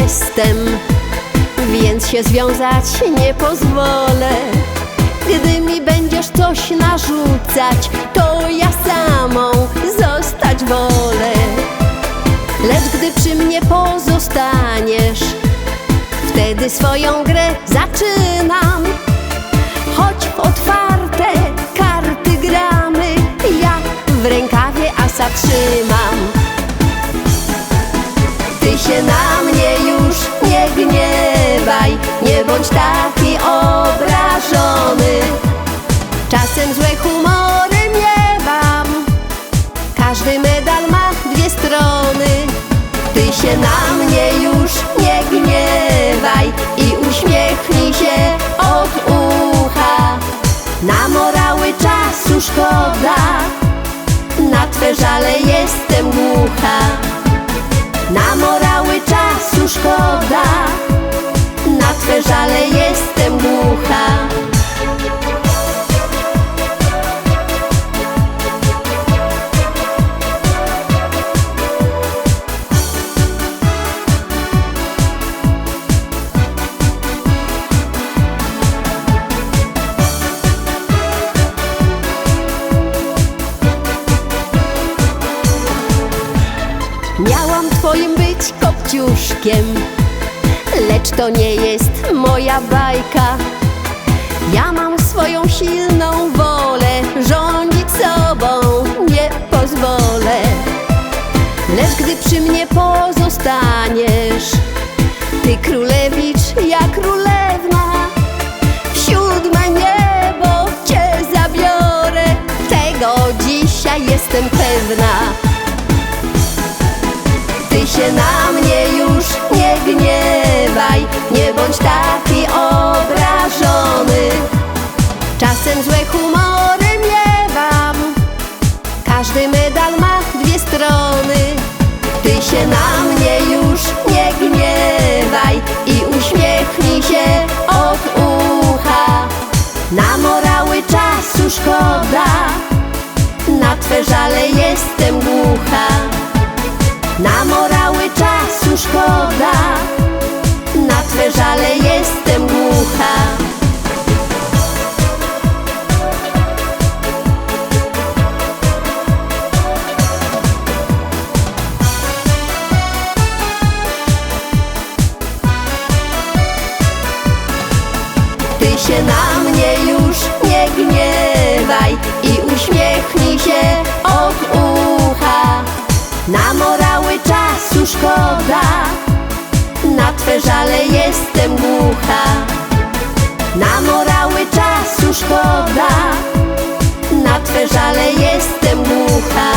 jestem, więc się związać nie pozwolę. Gdy mi będziesz coś narzucać, to ja samą zostać wolę. Lecz gdy przy mnie pozostaniesz, wtedy swoją grę zaczynam. Choć w otwarte karty gramy, ja w rękawie asa trzymam. Ty się na mnie już nie gniewaj, nie bądź taki obrażony. Czasem złe humory miewam, każdy medal ma dwie strony. Ty się na mnie już nie gniewaj i uśmiechnij się od ucha. Na morały czasu szkoda, na twe żale jestem głucha. Na morały czasu szkoda, na twe żale jestem głucha. Miałam twoim być kopciuszkiem, lecz to nie jest moja bajka. Ja mam swoją silną wolę, rządzić sobą nie pozwolę. Lecz gdy przy mnie pozostaniesz, ty królewicz, ja królewna, w siódme niebo cię zabiorę. Tego dzisiaj jestem pewna. Ty się na mnie już nie gniewaj, nie bądź taki obrażony. Czasem złe humory miewam, każdy medal ma dwie strony. Ty się na mnie już nie gniewaj i uśmiechnij się od ucha. Na morały czasu szkoda, na twe żale jestem głucha. Na morały czasu szkoda, na twe żale jestem głucha. Ty się na mnie już nie gniewaj i uśmiechnij się od ucha. Na morały czasu szkoda, na twe żale jestem głucha. Na morały czasu szkoda, na twe żale jestem głucha.